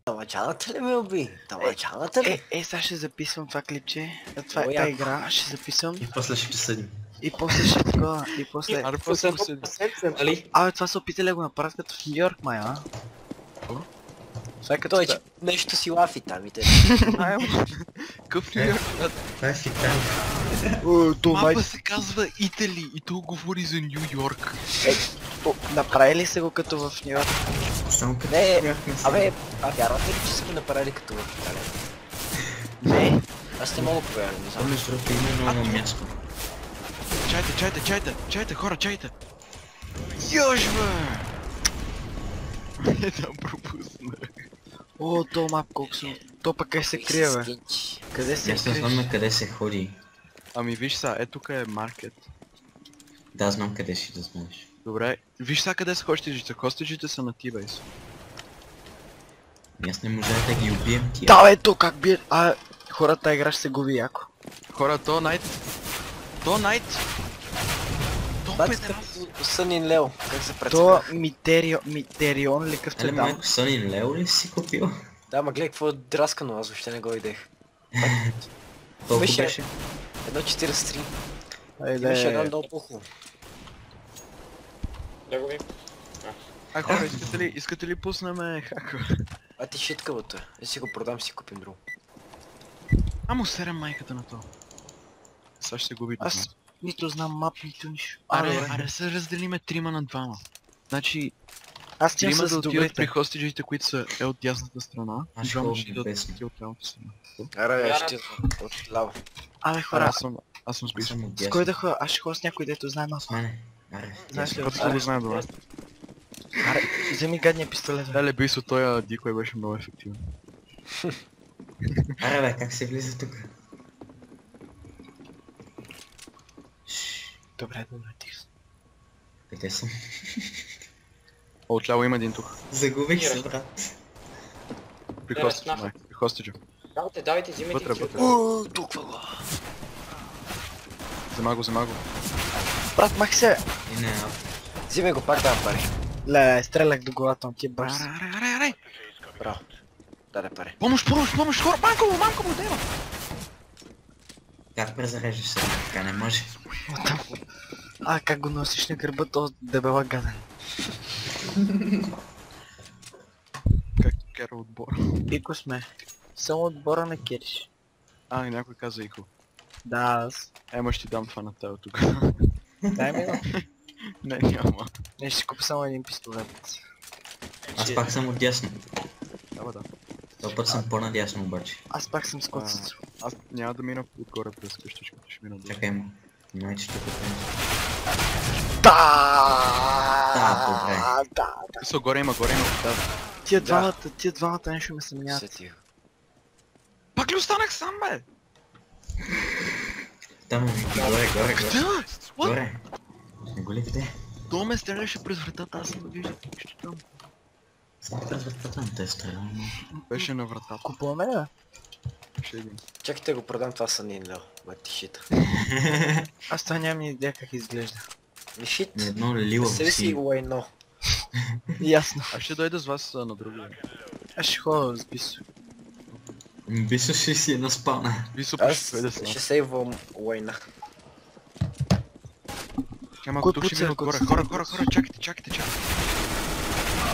Тамачаната ли ме уби? Тамачаната ли? Сега ще записвам това клипче. Това Много е яко. игра, ще записвам. И после ще присъдим. И после ще такова. И после... Аре, после се Нали? Абе, това са опитали да го направят като в Нью Йорк, май, а? Това е като той, че нещо си лафи там и те. Къв Нью Йорк? Това е фитан. Мапа се казва Итали и то говори за Нью Йорк. Направили се го като в Нью Йорк. Само като Не, бяхме си. абе, вярвате ли, че са ги направили като в Италия? Не. Аз не мога да повярвам, не знам. Помниш, защото има много място. Чайте, хора, чайте! Йош, бе! Да пропусна. О, то мап колко съм... То пък къде се крие, бе? Скинчи. Къде се Аз не знам крие? на къде се ходи. Ами виж са, тук е маркет. Да, знам къде си да знаеш. Добре, виж са къде са хостиджите. Хостиджите са на T-Base. Аз не можах да ги убием тия. Да, бе, то как бие... хората игра ще се губи яко. Хора, то Найт... То Бати педерас! като Сънин Лео, как се То представя? Митерион ли къв Али те дам? малко Сънин Лео ли си купил? Да, ма гледай какво е драскано, аз въобще не го идех. Колко Беше- беше? 1.43. Айде. Имаше едно много по-хубаво. Ай хора, искате ли пуснеме хака? А ти шиткавото е. Я си го продам, си купим друго. Амо серем майката на то. Сега ще се губи. Аз нито знам мап, нито нищо. Аре се разделиме 3 на 2. Значи, Аз тя трима да с отидат при добрите. хостиджите, които са от дясната страна. Аз ще Двама ходя ще идат песни. ти от лявата страна. Аре, я ще от лава. Абе хора, Аз съм Аз списал. съм от с кой да ходя? Аз ще ходя с някой, дето знае мап. С мене. Аре, Знаеш ли, Който го знае добре. Аре, вземи гадния пистолет. бе. Леле, бисо, той дикой беше много ефективен. Аре бе, как се влиза тук? Добре, тих. Къде съм? Отляво има един тук. Загубих се, брат. При Не, хостиджа, размаха. при хостиджа. Давайте, взимайте Вътре, ги. вътре. Толкова го. Взема го. Брат, мах се! И не, Взимай го, пак давам пари. Ле, стрелях до главата, он ти е бърз. Аре! Браво. Даде пари. Помощ, хора, мамка му, дейва! как презареждаш се? Така не може. Как го носиш на гърба, то дебела гаден. Както кера отбор. Ико сме. Само отбора на Кериш. И някой каза Ико. Да, аз. Ема ще ти дам това на тая тук. Дай ми го. Не, няма. Не, ще си купя само един пистолет. Аз пак съм отдясно. Да. Този път съм по-надясно обаче. Аз пак съм с коцето. Аз няма да мина отгоре през къщичката, ще мина долу. Чакай му. Внимай, че ще купим. Да, Са, горе има, да. Тия двамата нещо ме съмняват. Се тихо. Пак ли останах сам, бе? Там, горе. Къде, бе? What? Горе. Не го ли видя? То ме стреляше през вратата, аз не виждам нищо там. Само през вратата не те е стрелял, но... Беше на вратата. Купуваме ли? Ще един. Чакайте го продам това Сънин Лео. Бати шита. Аз това нямам идея как изглежда. Ми шит. На едно лилаво Представи си си. лайно. Ясно. Аз ще дойда с вас на друго. Аз ще ходя с Бисо. Бисо ще си една спална. Висо Аз ще дойда с ще нас. сейвам лайна. Ама Кой тук ще пуца, мина кой отгоре. пуца? Хора, чакайте.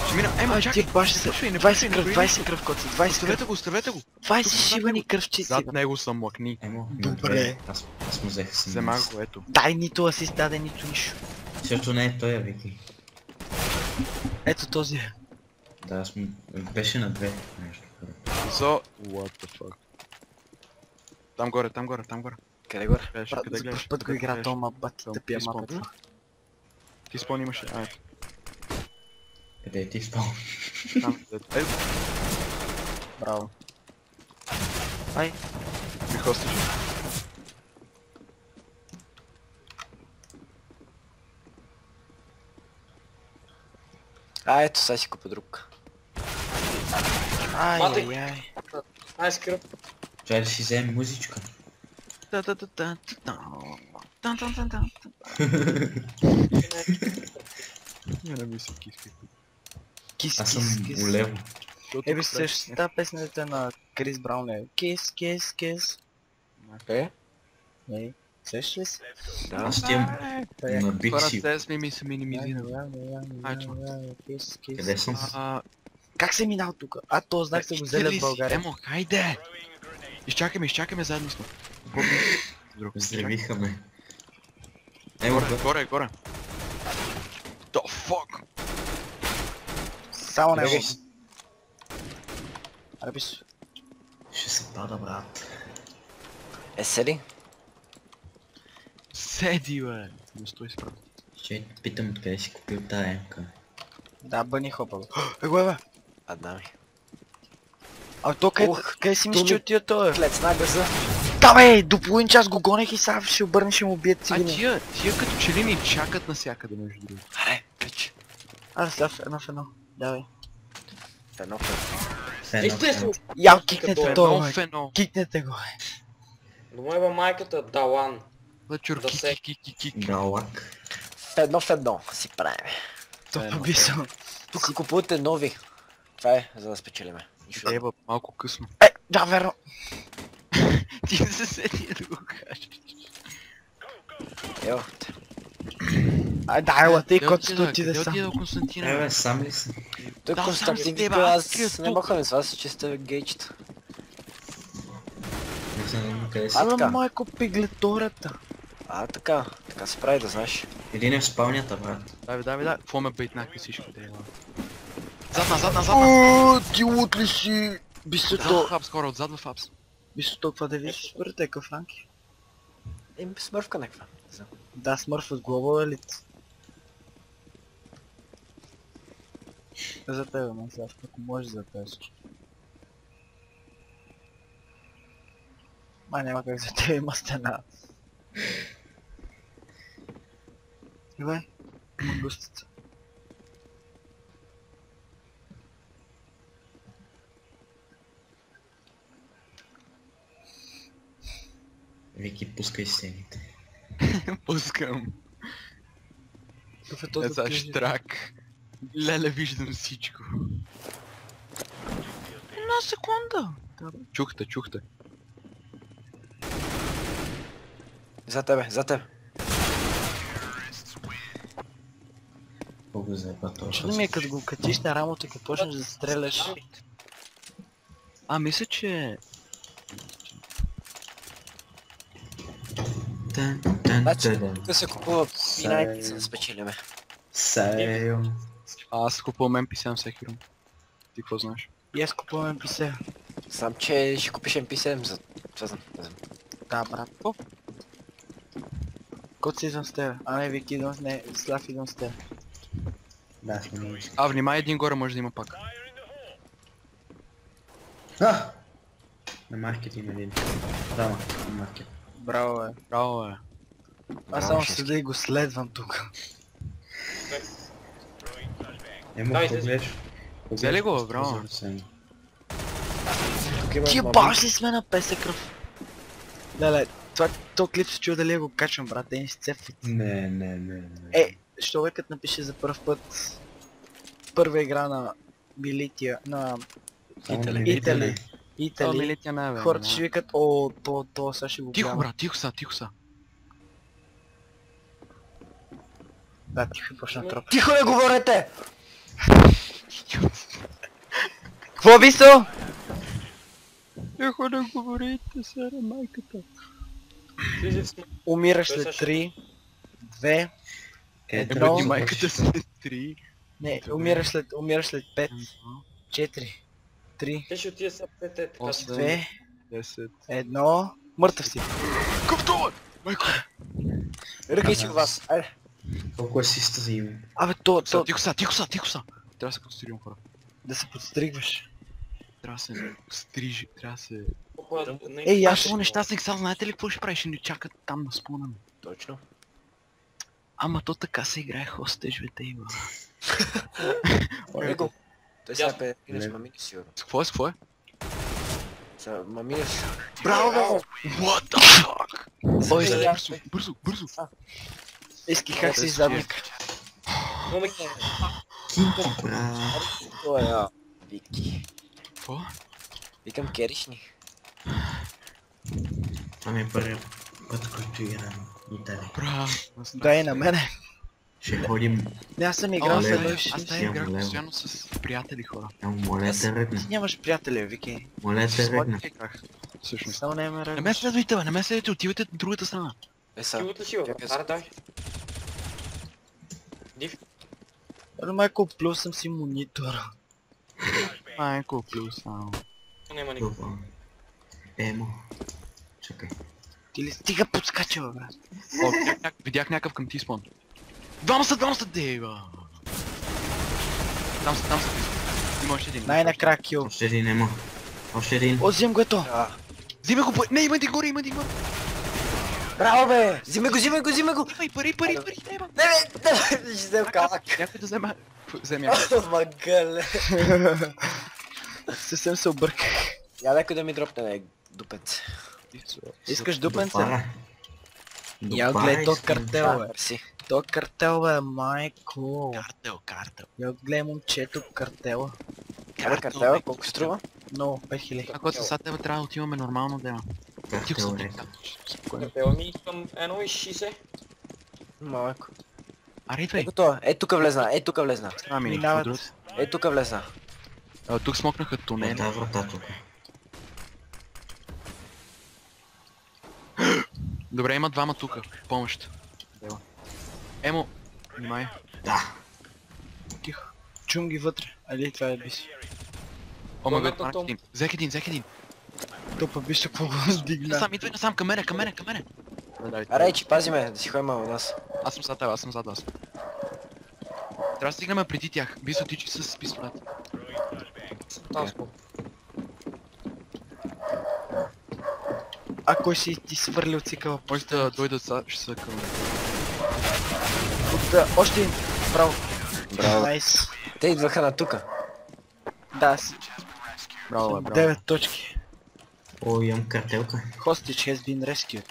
Ще мина, ема, Ти чакай. баш се. Не 20 кръв, коца, 20 кръв. Оставете го. 20 шибани кръвчици. Зад него съм млъкни. Емо, Добре. Аз му взех съм. Взема го, ето. Дай нито асист, даде нито нищо. Защото не е той, Вики. Ето този е. Да, аз му... Беше на две. Нещо. Зо... What the fuck. Там горе. Къде горе? Гледаш, Брат, къде за гледаш? първ път го Къде игра гледаш? тома, бати Там, тъпия ти мапата. спомни? Ти спомни имаше... ето. Къде е ти спал? Там, ето. Браво. Ай, При хостиш. Ето, сега си купя друг. ай. Айс кръп. Чай да си вземе музичка. Не ми се киска. Кис, Аз съм кис, кис. улево. Еби същата песната на Крис Браун е Kiss. Е? Ей, сещаш ли си? Да. Аз ти имам на Big Хора, C. те сме ми се минимизирали. Къде съм? Как се минал тук? А, то знак се го взели в България. Емо, хайде! Изчакаме, заедно сме. Здравиха ме. Горе. The fuck? Само него. Бегай. Аре пиш. Ще се пада, брат. Е, седи. Седи, бе! Не стой справа. Ще питам откъде си купил тая емка. Да, бъни хопа. Его е бе. Адна ми. А то Ух, къде си то мисли, ми- че отива той? Клец на газа. Да бе, до половин час го гонех и сега ще обърне, ще му убият А цигани. тия като че ли ни чакат навсякъде между другото. Аре, пич. Аз сега в едно. Давай. Едно. Фено. Я кикнете то, бе. Фено. Кикнете го. До моя майката Далан. Лъчур, Да се- кик. Галак. В едно си правим. То бисо. Тук купувате нови. Това е, за да спечелиме. Нищо. Еба, малко късно. Да, верно. Ти се седи да го кажеш. Ево. Да, ела, тъй Къде който отида? отиде Къде сам. отида Константина? Бе, сам ли си? Той Да, Константин сам с теб, вика, аз крия аз не тук. махаме с вас, че сте гейчета. Не знам къде си. А, Ама така. майко пиглетората. Така се прави да знаеш. Един е в спалнята, брат. Давай. Какво ме бейтнахме всички да ева? Задна! О, ти лут ли си? Бисо Да, то. хапс, хора, отзад в хапс. Бисо толкова да видиш според Франки. Смървка някаква. Не знам. Да, смърф от Global Elite. За тебе, ме сега, ако можеш за тебе също. Няма как за тебе има стена. Добре, мангустица. Вики, пускай сцените. Пускам. Какъв е Е, този за открижи? штрак. Леле, виждам всичко. Една секунда. Чухте. За тебе. Колко заеба това. Чудо ми е като го катиш на рамото и като почнеш да стреляш. Мисля, че... Значи, да се купува P90, за да спечелиме. Сайо. Аз купувам MP7 всеки рум. Ти какво знаеш? И аз купувам писе. Знам, че ще купиш MP7 за... Това знам. Да, брат. Кот си идвам с теб. А не, Вики идвам с не, Слав идвам с теб. Да, сме не Внимай, един горе може да има пак. На маркет има един. Да, на маркет. Браво, бе. Браво, бе. Аз само седа и го следвам тук. Емо, Дай, погледаш. Взели го, бе, браво. Тук има Ти баш ли сме на песе кръв? Леле, то клип се чува дали я го качвам, брат, те ни се цепват. Не. Що бе като напише за първ път първа игра на Милития, на Итали. Итали. Милития не, бе. Хората ще викат, о, то сега ще го Тихо, гледам. брат, тихо са. Да, тихо и почна троп. Тихо не говорете! Какво Висо? Тихо да говорите, сера майката. Влизай в смърт. Умираш Той след също- 3, 2, Където Едно. Еба ти го майката след 3. не, умираш след 5, 4, 3, Те ще отиде са пете, така Осем. 2, 10. 1, мъртъв си. Къвто, майко! Ръкай си у вас. Айде. Колко асиста за има? Абе, то, Тихо са. Трябва да се конструирам, хора. да се подстригваш. Трябва да се стрижи, трябва да се... Ей, Аз аз това нещастник, сега знаете ли какво ще правиш? Ще ни чакат там на спона ми. Точно. Ама то така се играе хостеж, бе, тейба. Его. Той сега Ясно. мине с мамини сигурно. С какво е? Са мамини с... Браво, бе! What the fuck? Ой, Сега- Бързо. Иски как си задник. Момик, Кинто, брат. Той е, Вики. Какво? Викам кериш ни. Това ми е първият път, който играм Италия. Бра. Дай на мене. Ще ходим... Не, аз съм играл Оле, с бе. веднъж. Аз Ще тази играх имам постоянно с приятели хора. Моля те ръгна. Ти нямаш приятели, Вики. Моля те ръгна. Играх. Всъщност. Само не ме Не ме ръгаш. следвайте, бе, не ме следвайте, отивайте на другата страна. Е, Ти са. отличи, бе. Чакай Аре, дай. Див. Але майко, плюс съм си монитора. Майко плюс, само. Няма никакво. Това. Емо. Чакай. Ти ли стига подскача, бе? О, видях някакъв към ти спон. Двама са, дева! Там са. Има още един. Най-накрая кил. Още един Емо. Още един. О, взем го ето. Взимай го пари! Не, има един горе! Браво, бе! Взимай го! Имай пари, неба! Не, бе! Ще взем как? Някой да вземе... Вземе. Магале. Съвсем се обърках. Я някой да ми дропне на дупец. Искаш дупенце? Допара. Я гледай то картел, бе. Мерси. То картел, бе, майко. Картел. Я гледай момчето картела. Абе, картела, колко струва? Много, 5000. Ако сега тебе трябва да отиваме нормално дема. Тихо Картел съм, река. спокойно. Картела ми към 1,60. Малко. Аре, Е, идвай. готово. Е, тук влезна. Ами, Минават. Е, тук влезна. тук смокнаха Е, тунели. тази врата тук. Добре, има двама тука. Помощ. Емо, внимай. Да. Тихо. Чум ги вътре. Али, това е биси. Омага, Моментът един. Взех един. Топа биси какво го сдигна. Идвай насам, към мене. Аре, че пазиме, да си ходим от нас. Аз съм зад теб, аз съм зад вас. Трябва да стигнем преди тях. Бисо тичи с пистолет. Там сме. А кой си ти свърлил цикъла? Може да дойдат са, ще са към... Още един. Браво. Браво. Найс. Те идваха на тука. Да, си. Браво, бе, браво. 9 точки. О, имам картелка. Hostage has been rescued.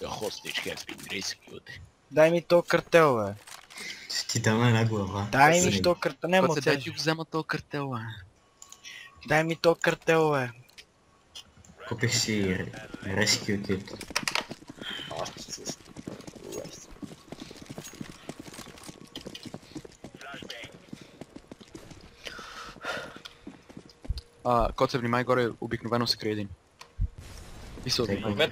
The hostage has been rescued. Дай ми то картел, бе. Ще ти дам една глава. Дай ми то картел. Не, Когато се дай моцежи. ти го взема този картел, бе. Дай ми то картел, бе. Купих си Rescue Kit. Кот се внимай горе, обикновено се крие един. И се Всеки. внимай.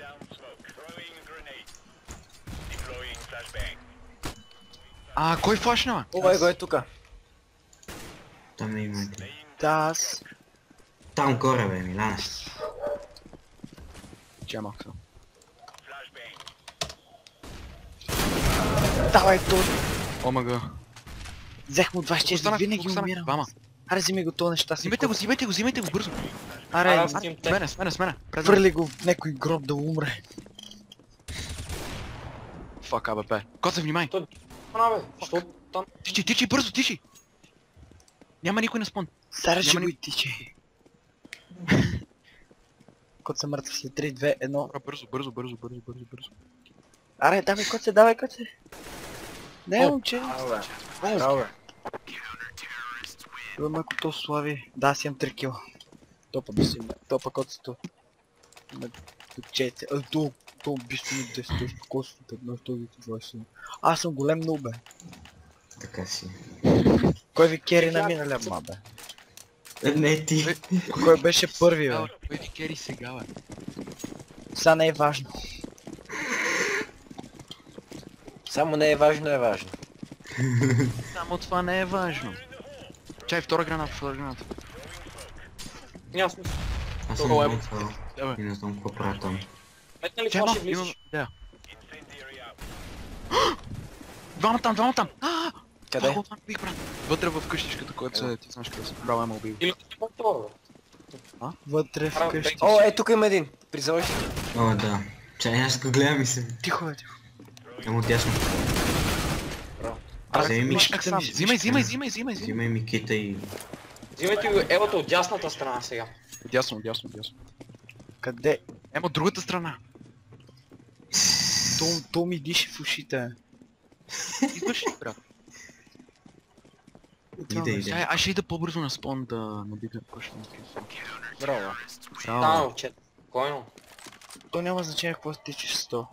Кой флашна, бе? О, го е тука. Там не има. Да, аз. Там горе, бе, Милана. Че малко са. Давай то. Омага. Взех му 24, винаги умирам. Двама. Аре, вземи го то неща си. Взимайте го, бързо. Аре, Аз им те. С мене. върли го в някой гроб да умре. Фак, АБП. Кот се внимай. Абе, що там? Тичи, бързо, тичи. Няма никой на спон. Сара ще Няма го ни- и тичи. Кот се мъртв след 3, 2, 1. Добре, бързо. Аре, давай коце, давай коце. Не, О, момче. Браво, бе. Това малко то слави. Да, аз имам 3 кила. Топа би си ме. Топа коцето. На 4. То убийство ми 10, коцето 15, то 20. Аз съм голем нуб, бе. Така си. Кой ви кери на миналия бе? Не ти. Кой беше първи, бе? Кой ви кери сега, бе? Сега не е важно. Само не е важно, е важно. Само това не е важно. Чай, втора граната. Няма смисъл. Аз съм О, мъртвал. Давай. И не знам какво правя там. Метна ли Чай, флаши имам влизаш? идея. Двама там! Къде? Бих брат. Вътре в къщичката, който се... Ти знаеш къде съм. Браво, ема убил. Или ти това, бе? Вътре в къщи. О, е, тук има един. Призовай се. О, да. Чай, аз го гледам и се... Тихо, бе, тихо. Емо тясно. Абе, Вземи ми мишката сам. ми. Взимай. Взимай ми кита и... Взимайте го елата от дясната страна сега. Дясно. Къде? Ема от другата страна. То ми дише в ушите. Идваш ли, брат? Иде. Аз ще ида по-бързо на спон да набига почна. Браво. Станал, че. Спокойно. То няма значение какво тичаш с то.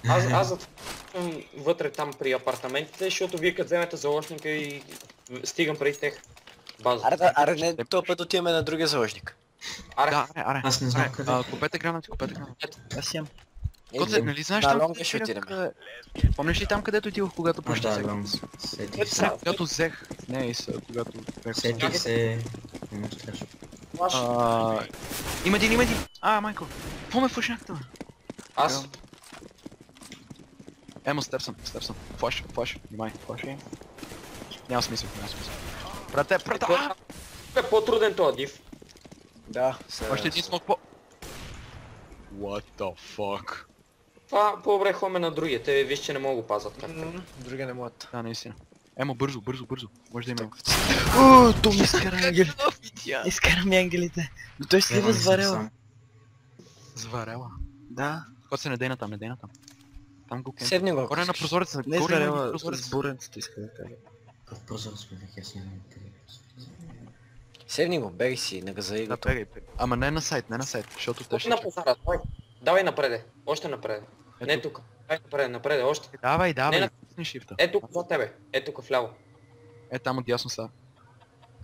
Аз затвършвам вътре там при апартаментите, защото вие като вземете заложника и стигам преди тех. База. Аре, не, този път отиваме на другия заложник. Аре, Да, аре. Аз не знам къде. Купете гранати, купете гранати. Аз имам. Коце, нали знаеш на там лонга къде ще отидах, отидем. Помниш ли там където отидох, когато А, почти да, взех? гон. Сетих се. Когато взех, не, когато бях Сетих се. Не страшно. Има един. Майко. Какво ме фъшнахте, бе? аз Емо, стърсъм. Флаш, внимай, флаш. Няма смисъл. Брате, е по-труден този див. Да, Още един смок по... What the fuck? Това по-добре ходим на другия, те виж, че не мога го пазят. Другия не могат. Да, наистина. Емо, бързо. Може да има. То ми изкара ангели. Изкара ми ангелите. Но той слива с варела. Зварела. Да. Кот се не дейна там. Там го кем. Седни го. Горе на прозореца, Не с горе на варела, прозореца. с буренцата иска да кажа. Какъв прозорец бях, аз нямам интерес. Седни го, бери си, не газаи Да, го. бегай. Ама не на сайт, защото те Още ще... на пазара, давай напреде, още напреде. Не тук, давай напреде, още. Давай, Не, не. пусни шифта. Е тук за тебе, е тук вляво. Е там отдясно са.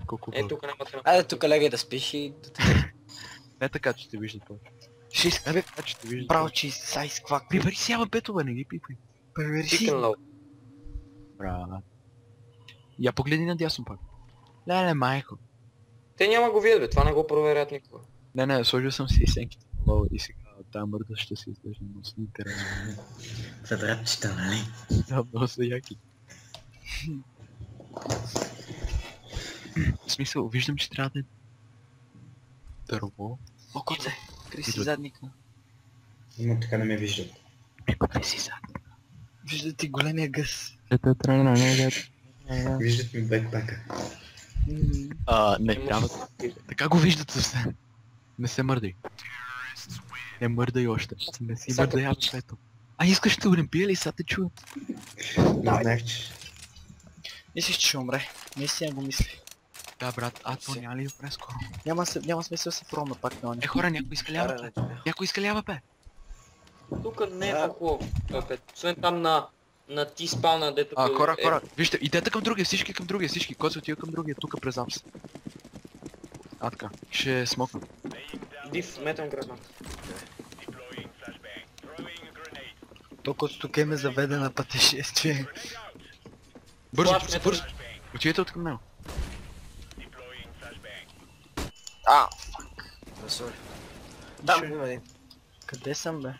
Колко Е тук няма да Айде тук легай да спиш и да те... Не така, че те вижда той. Ще иска. Не така, че те вижда. Браво, че сайз квак. Прибери си ама бето, бе, не ги пипай. Прибери си. Chicken low. Брат. Я погледни надясно пак. Не, майко. Те няма го видят, бе, това не го проверят никога. Не, сложил съм си сенките долу и сега тази мърда ще се изглежда много са интересно. Квадратчета, нали? Да, много са яки. В смисъл, виждам, че трябва да е дърво. О, коце. Кри си Идва. задника. Но така не ме виждат. Купи си задник. Вижда ти големия гъс. Виждат ми бекпака. Не, трябва. Така го виждат съвсем. Не се мърдай. Не мърдай още. Не си мърдай апчето. Искаш да го пия ли? Сега те чуят. Не знаех, че... Мислиш, че ще умре. Наистина го мисли. Да, брат, то няма ли да пре скоро? Няма смисъл да се пробваме пак на оня. Хора, някой изкалява. Някой изкалява, бе. Тук не е по-хубаво, освен там на ти спална, дето... Хора, вижте, идете към другия, всички към другия, всички. Кой се отива към другия, тук през апс. Така, ще смокна. Див, метам гранат. Толкова тук ме заведе на пътешествие. Бързо, Флаш, бързо. Отидете от към него. Там има един. Къде съм, бе?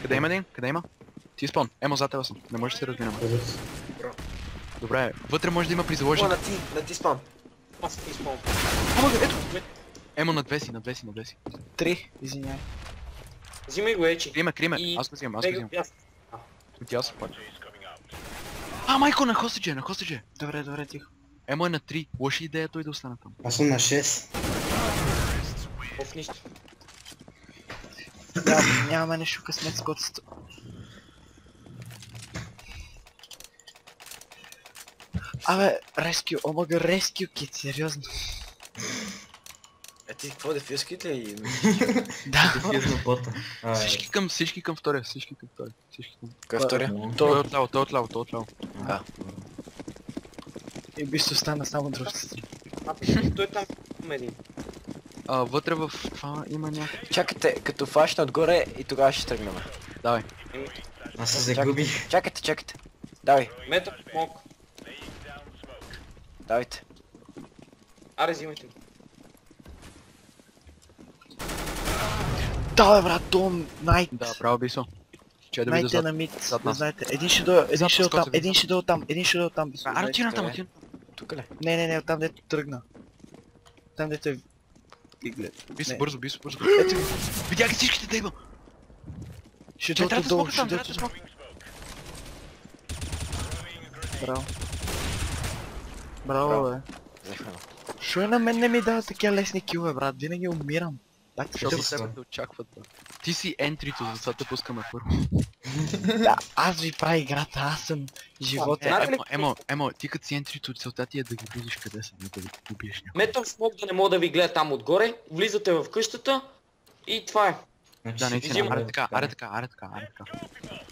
Къде има един? Къде има? Ти спон. Емо, зад тебе съм. Не може да се разминаме. Добре, вътре може да има при заложник. На ти спам. Аз ти спомням. Ето! Емо, на две си. 3, извиняй. Взимай го, Ечи. Криме. И- Аз го взимам. Тя се пак. Майко, на хостедже. Добре, тихо. Емо е на 3. Лоша идея той да остане там. Аз съм на 6. В нищо. Нямаме нещо късмет с котството. Абе, rescue, омага rescue kit, сериозно. Ти какво дефюските ли? Да. Дефирно бота. Всички към втория. Кой е втория? Той е отляво. И би се остана само другата страна. Той там има един. Вътре в това има някакъв... Чакайте, като флашна отгоре и тогава ще тръгнем. Давай. Аз се загубих. Чакайте. Давай, Метам смок. давайте. Аре, взимайте го. Да, бе, брат, то найт. Да, право Бисо. Че да видя Найт е зад. на мид, зад да нас. знаете. Един ще дойде Зад, един ще дойде оттам, Бисо, знаете. Отина там. Тук ли? Не, оттам дето тръгна. Там дето е... Бисо, Не. бързо. Ето, Видях ги всичките дейба. ще Трябва дойде да долу, смокна ще там, дойде трябва да смокна. Браво, бе. Взехме го. Шо на мен не ми дава такива лесни килове, брат? Винаги умирам. Пак Защото Ще тебе се те очакват. Бе. Ти си ентрито, затова те пускаме първо. Да, аз ви правя играта, аз съм живота. Знаете ли- Емо, ти като си ентрито, целта ти е да ги видиш къде са, не да ги убиеш някой. Метъл смок да не мога да ви гледа там отгоре, влизате в къщата и това е. Значи Да, си наистина, взимам. аре така.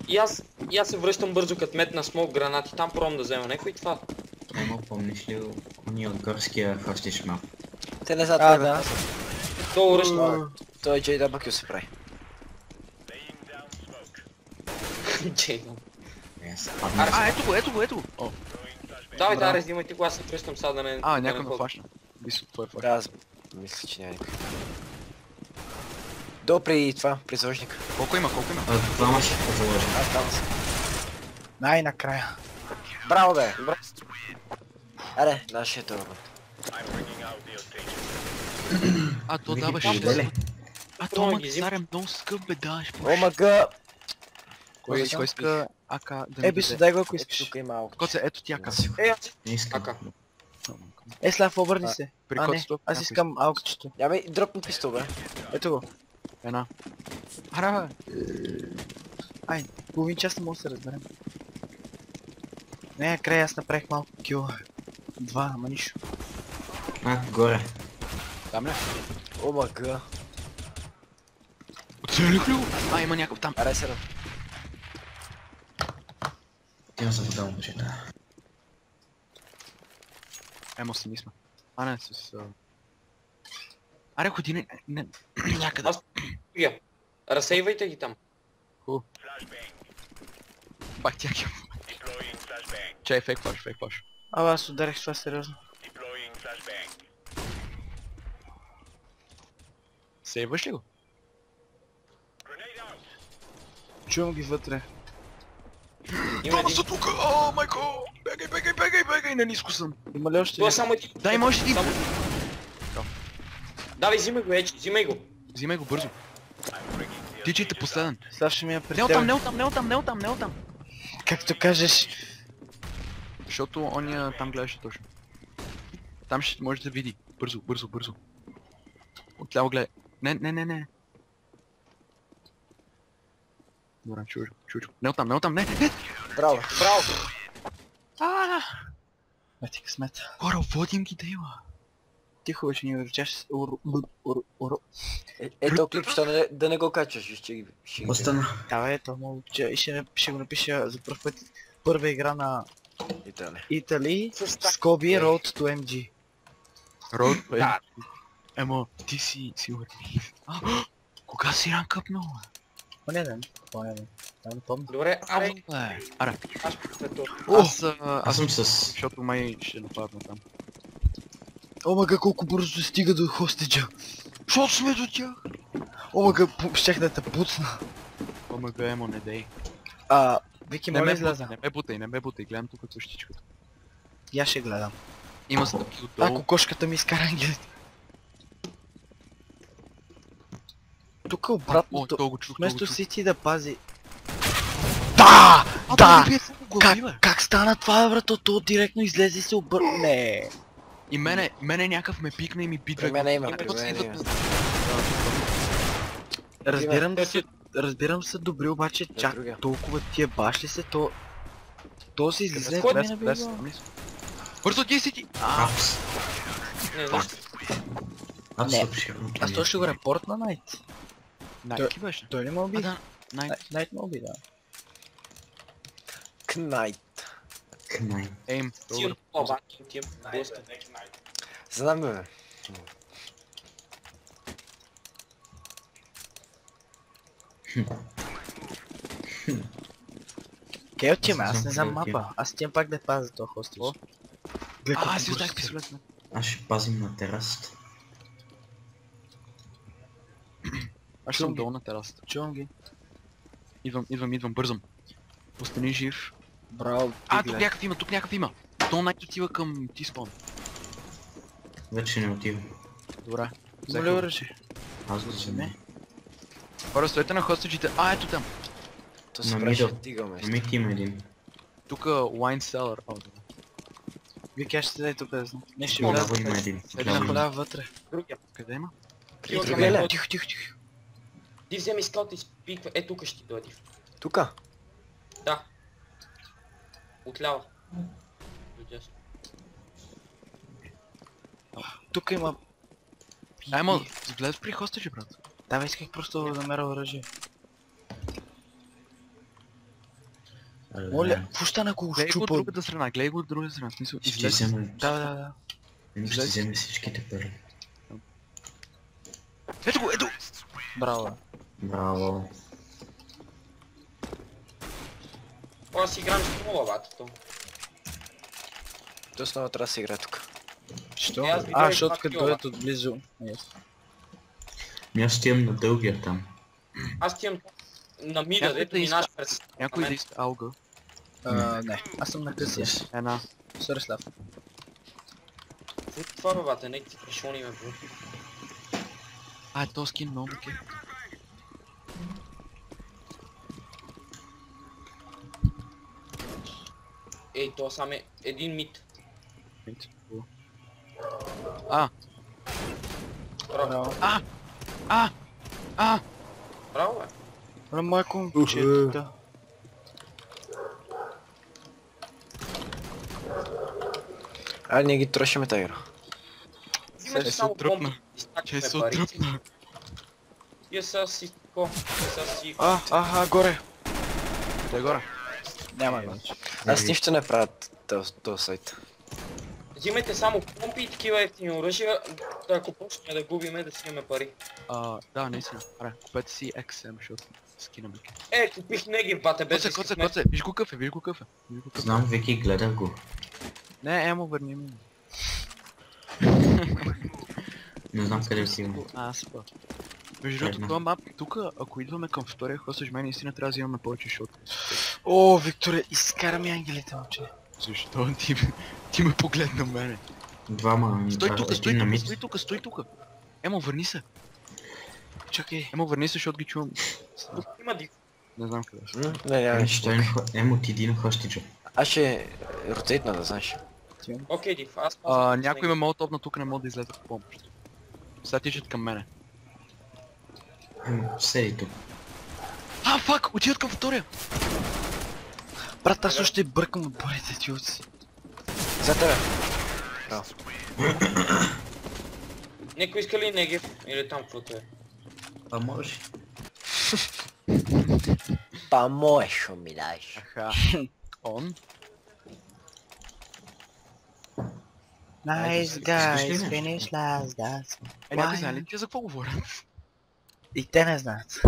И аз се връщам бързо като метна смок гранати, там пробвам да взема някой и това. Емо, помниш ли уния от горския хостиш мап? Те не знаят А, това, да. бе. То връща. Той JWQ се прави. Джейно. Ето го. О, Давай, Браво. взимайте го, аз се връщам сега да не... някой ме флашна. Висо, твой флаш. Да, аз мисля, че няма никой. До при това, при заложника. Колко има? Двама ще заложим. Аз там съм. Най-накрая. Браво, бе! Добре. Аре, нашия робот. А, то Вики, даваш пише, ли? А, Трудно то ги взима. максарем много скъп бе, даваш. Омага! Кой иска АК да Еби се, дай го ако искаш. Тук има алко. Коце, ето ти АК. Аз Не искам. Ака. Слав, обърни се. При А, не, коцето. аз искам алкчето. Я ми дропна пистол, бе. Ето го. Една. Ара, Ай, половин час не мога да се разберем. Не, край аз направих малко кил. 2, ама нищо. Горе. там ли? Омага. Оцелих ли го? Има някакъв там. Аре се. Тя за вода момчета. Емо си мисля. Не, с... Аре, ходи не... Някъде. Я. Разсейвайте ги там. Пак тя ги. Чай, фейк флаш. Абе, аз ударих с това сериозно. Сейваш ли го? Чувам ги вътре. Има един. са тука! О, майко! Бегай, на ниско съм. Има ли още? Това е само един. Дай, може един. Само- Давай, взимай го, Ечи, взимай го. Взимай го бързо. Тичайте последен. Сега ще ми я при Не теб. оттам. Както кажеш. Защото оня там гледаше точно. Там ще може да види. Бързо. Отляво гледай. Не. Добре, чуж. Не оттам, не. Браво. Браво. Ети късмет. Хора, водим ги да има. Тихо беше ни урчаш. Ето клип, що да не го качваш, виж, че ще ги... Остана. Давай, ето момче. И ще го напиша за първ път. Първа игра на Италия. Italy. С так- Скоби Road to MG. Род, Да. Емо, ти си сигурен. Кога си ранкъпнал? Понеден. Да, не помня. Добре, аре, Аре, аз след това. Аз съм с... защото май ще нападна там. Омага, колко бързо се стига до хостиджа. Защото сме до тях! Омага, щях да те пуцна. Омага, Емо, не дей. Вики, Не моля ме изляза. бутай, не ме бутай, гледам тук от същичката. Я ще гледам. Има стъпки отдолу. Ако кошката ми изкара ангелите. Тук обратното. То го чух, Вместо си ти да пази. Да! Как стана това, брато? То директно излезе и се обърна. Не. И мене някакъв ме пикна и ми бидва. При мене има, И при после мене идват има. Разбирам се добре, обаче чак другия. толкова тия баш ли се, то се излезе Кой без ми Бързо, ти си ти! Апс. Не знам. Апс Не. съобщи. Аз то ще го репорт на Найт. Найки беше. Той не ме уби. Да, Найт ме уби, да. Кнайт. Кнай. Ейм. Тим, тим, блъска. Знам, бе. Кей отиваме, аз не знам Окей. мапа. Аз отивам пак да пазя този хостич. Гледай колко Аз си бързо оставих се- пистолет. Аз ще пазим на терасата. Аз съм долу на терасата. Чувам ги. Идвам, бързам. Остани жив. Браво, Тук някакъв има. То най отива към T-spawn. Вече не отива. Добре. Има ли оръжие? Аз го взема. Не. Хора, стойте на хостичите. Ето там. То се На прави, ще мидъл. дигаме. На мид има един. Тук wine cellar. Вики, аз ще седя тук да знам. Не, ще О, вляза. Ляво има един. Ще да хода вътре. Другия. Къде има? Другия. Другия ли? Тихо. Ти вземи скаут и спиква. Е, тук ще ти дойде. Тука? Да. Отляво. Отдясно. Тук има... Емо, гледай при хостежи, брат. Давай, исках просто да намеря оръжие. Моля, какво стана ако го Гледай го от щупа? другата страна, гледай го от другата страна. В смисъл, Ще излез. взема... Да. Ще вземе всичките пари. Ето го, ето! Браво. Браво. О, аз играм с лаватото. То основно трябва да се играе тук. Що? Аз видях Защото два като кила. дойдат отблизо. Аз отивам на дългия там. Аз ти имам на мида, Някой дето да иска. минаш през... Някой да иска алга. Не, аз съм на късия. Една. Сърслав. Какво това бабата, нека ти пришони ме, бро. А, то скин много ке. Ей, то сам е един мид. А, Браво. Браво, бе. Бре, майко момчета. Айде, ние ги трошиме тази игра. Имаш се само отръпна. помпи и че стакваме се пари. отръпна. Тия са си тако. Тия са си... Горе. Те горе. Няма вече. Аз нищо не правя този сайт. Взимайте само помпи и такива ефтини оръжия, да ако почнем да губиме, да си имаме пари. Да, наистина. Аре, купете си XM, защото скина ми. Е, купих неги в бате без Коце, виж го къв е, виж го къв е. Знам, Вики, гледах го. Не, Емо, върни ми. Не знам къде отивам. Аз па. Между другото, Едно. това мап, тук, ако идваме към втория хостъж, мен наистина трябва да взимаме повече шот. О, Викторе, изкара ми ангелите, момче. Защо ти ме погледна мене? Двама... Стой тук, един на мид. стой тук. Емо, върни се. Чакай. Емо, върни се, защото ги чувам. Има див. Не знам къде са. Не, няма нищо. Емо, ти един хостиджа. Аз ще ротейтна, да знаеш. Окей, див, аз... Някой ме молотов, но тук не мога да излезе по помощ. Сега тичат към мене. Емо, седи тук. Фак! Отиват към втория! Брат, аз още бъркам отборите ти от си. За тебе. Некой иска ли негев? Или там каквото е? А може. Па можеш, ми даш. Аха. Он? Nice Искаш guys, ли finish last, that's... Някой знае ли ти за какво говорят? И те не знаят.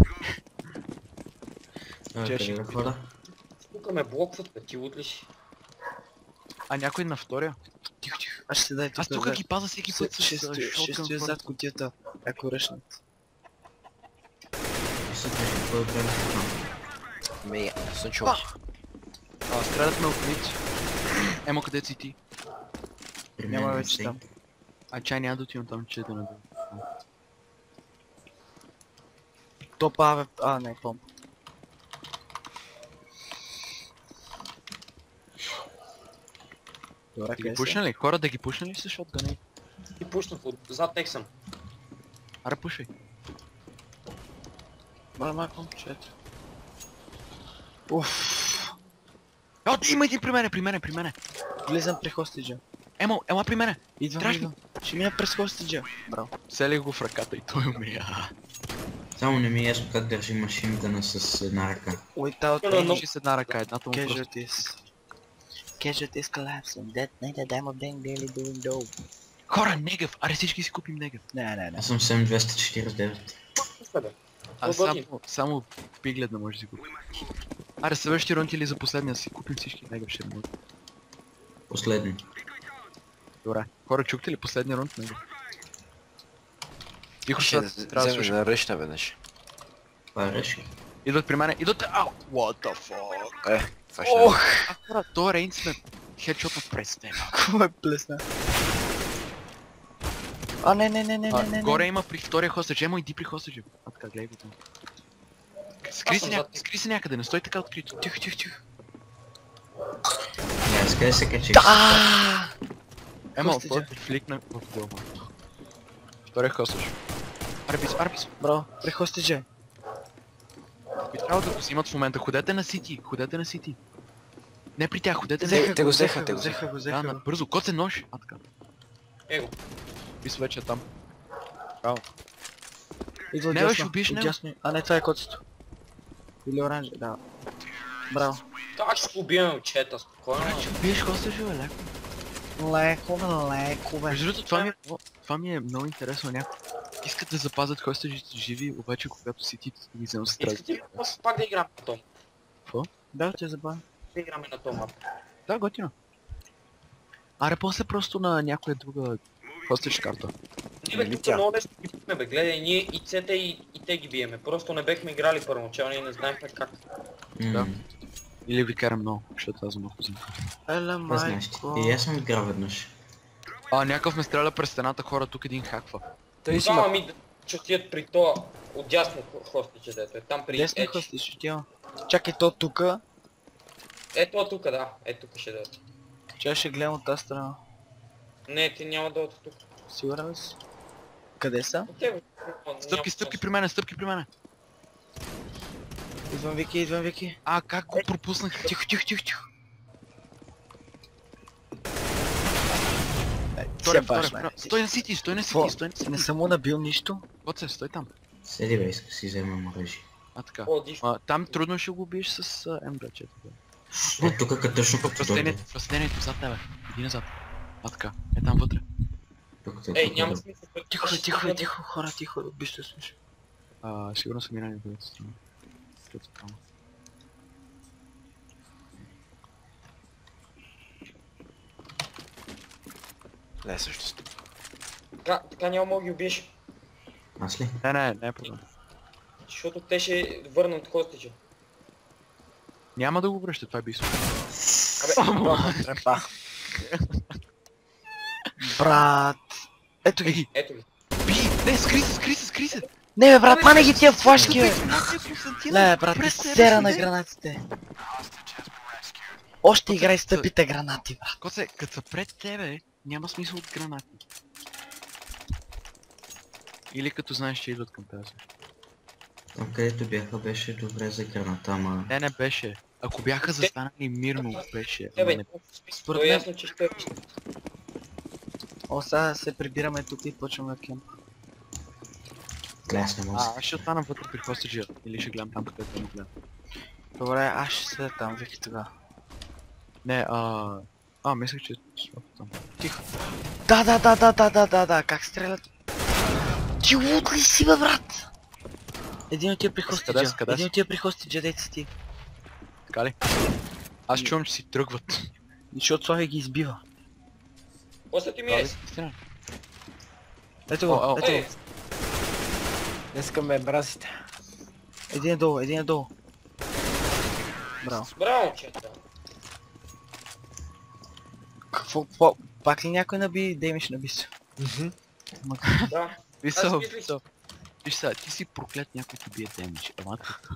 Къде да хора? Тук ме блокват, бе, ти лут ли си? Някой на втория? Тихо. Аз ще дай тук. Аз тук ги паза всеки път с Ще стоя зад кутията, ако ръшнат. Се движи, какво да правим там? Ми, съм чувал. Страдат ме от мид. Емо, къде си ти? При Няма мен вече се- там. Чай няма да отивам там, че да не дойда. Топа, бе. Не, помп. Добре, Да ги къде пушна ли? Хора да ги пушна ли с шотгъна? И пушнат зад тех съм. Аре, пушай. Малко момчета. Уф. Има един при мене. Влизам при хостиджа. Ела при мене. Идвам, Страшно. идвам. Ще мина през хостиджа. Браво. Целих го в ръката и той умря. Само не ми е ясно как държи машингъна с една ръка. Without Но- any Ще с една ръка, едната му просто. casualties. Casualties collapsing. That night the dime of dang daily doing dope. Хора, негъв! Аре всички си купим негъв. Не. Аз съм 7249. Пуска, бе. А Работи. само пиглед да може да си купим. Аре следващия рунд или за последния си купим всички негъв ще бъде. Последни. Добре. Хора, чухте ли последния рунд негъв? Тихо Ще ще трябва да вземе слушам. да ръшна веднъж. Това е реши. Идват при мене, идват... Ау! What the fuck? Това ще е. Хора, то Рейнс ме хедшотна през теб. Какво е плесна? Не. Горе има при втория хостъж, Емо иди при хостъжа. Така, гледай го там. Скри се някъде, не стой така открито. Тихо. Не, аз къде се качи? Емо, Хостъджа. фликна в дома. Втория хостъж. Арбис. Браво, при хостиджа. Би трябва да го взимат в момента. Ходете на Сити, ходете на Сити. Не при тях, ходете на Те го взеха, те го взеха го, взеха Да, го. бързо, коце нож. А така. Его. Пис вече е там. Браво. Идва Не, бе, отдясно, ще убиеш него. отдясно. А не, това е коцето. Или оранж, да. Браво. Как ще го убием момчета, спокойно. Ще убиеш коса, живе, леко. Леко, леко, бе. Между другото, това ми е много интересно. Някой искат да запазят хостажите живи, обаче когато Сити ги вземат с Искате ли пак да играме на том? Да, те забавя. Да играме на том. Да, готино. Аре, после просто на някоя друга хостаж карта. Не бе, тук много лесно ги биеме, бе. Гледай, ние и цета и те ги биеме. Просто не бехме играли първоначално и не знаехме как. Да. Или ви карам много, защото аз много взимам. Еле, Това знаеш ти. майко. И аз съм играл веднъж. Някакъв ме стреля през стената, хора, тук един хаква. Той си Да, има... ами че отият при това отдясно хостиче, дето е там при Десни Edge. хости, ще ти има. Чакай, то тука. Ето тук, да. Ето тук ще да е. Че ще гледам от тази страна. Не, ти няма да от тук. Сигурен ли си? Къде са? От тебе. Стъпки при мене, стъпки при мене. Идвам Вики, идвам Вики. Как го пропуснах? Тихо, тихо, тихо, тихо. Стой на Сити, стой на Какво? Сити, стой на Сити. Не съм му набил нищо. Коце, стой там. Седи бе, иска си вземам оръжие. Така. О, диш. Там трудно ще го убиеш с МБЧ. Е, тук като точно като дойде. В растението зад тебе. Иди назад. Така. Е там вътре. Тук Ей, няма смисъл. Тихо, тихо, тихо, хора, тихо, убийство слуша. Сигурно са минали от другата страна. Не, също. Така няма мога ги убиеш. Аз ли? Не е проблем. Защото те ще върнат хостича. Няма да го връща, това е бисо. Трепа. Брат. Ето ги. Ето ги. Не, скри се! Не бе, брат, мане ги тия флашки, бе. Константина! Не, брат, През себе сера си, на не. гранатите. Още играй с тъпите гранати, брат. Коце, като са пред тебе, няма смисъл от гранати. Или като знаеш, че идват към тази. Там където бяха беше добре за граната, ама... Не беше. Ако бяха застанали мирно, беше. Ама Тебе, не. Според то е мен- ясно, че ще... О, сега се прибираме тук и почваме на кемп. Гледай, аз не мога. Аз ще остана вътре при хостаджа. Или ще гледам там, където не гледам. Добре, аз ще седя там, Вики тогава. Не, мислех, че сме там. Тихо. Да, как стрелят? Ти луд ли си, бе, брат? Един от тия при хостиджа. Къде Един са? от тия при хостиджа, дете си ти. Така ли? Аз чувам, че си тръгват. Защото Слави ги избива. После ти ми Това е. ли истина? Ето го, ето Ей, го. Днеска ме мразите. Един е долу, един е долу. Браво. браво, чета. Какво, пак ли някой наби? Дейми ще наби се. Да. Висъл, мислих- висъл. Виж сега, ти си проклет, някой ти бие демидж. Ама тук.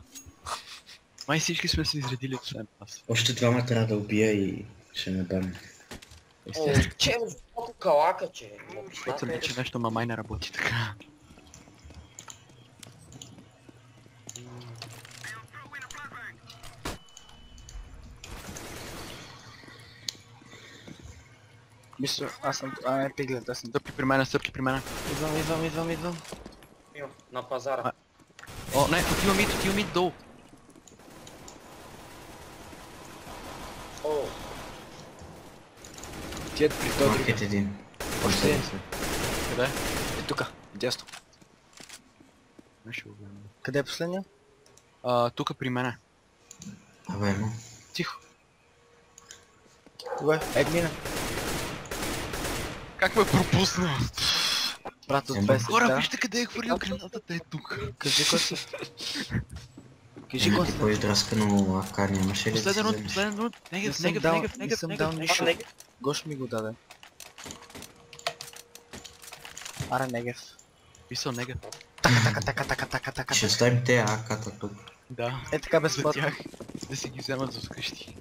Май всички сме се изредили освен аз. Още двама трябва да убия и ще ме бам. О, че много калака, че. Защото ми, че нещо май не работи така. Мисля, аз съм... не, пиглет, аз съм... Стъпки при мене. Идвам. На пазара. О, не, отива мид долу. О, Тият при този. Маркет един. Още Къде? е тука, дясно. Не ще го гледам. Къде е последния? Тука при мене. Абе, но. Тихо. Добре, мина. Как ме пропусна? Брат от Ема. 20, Хора, да. вижте къде е хвърлил гранатата, е тук. Кажи кой си. Кажи кой Ти си. по-израскано АК нямаше ли да си Последен вземеш? последен Не съм дал нищо. Гош ми го даде. Аре, Негев. Писал нега. Така. Ще оставим те АК-та тук. Да. Е така За безплатно. тях. Да си ги вземат за вкъщи.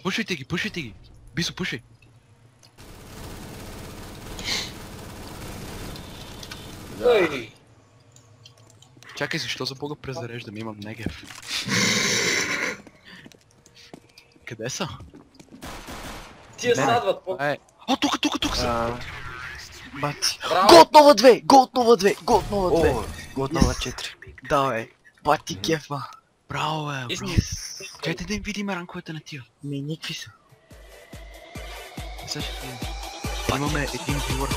Пушвайте ги. Бисо, пушай. Тъй! Чакай, защо за бога презареждам? Имам негев. Къде са? Тия садват. О, тук са! Бати. Браво! Голд нова 2! Голд нова 2! Голд нова 2! О, год нова 4. Да, бе. Бати кефа. Браво, бе, браво. Yes. Чайте да им видим ранковете на тия. Никакви са. Сега ще видим. Имаме един вилър.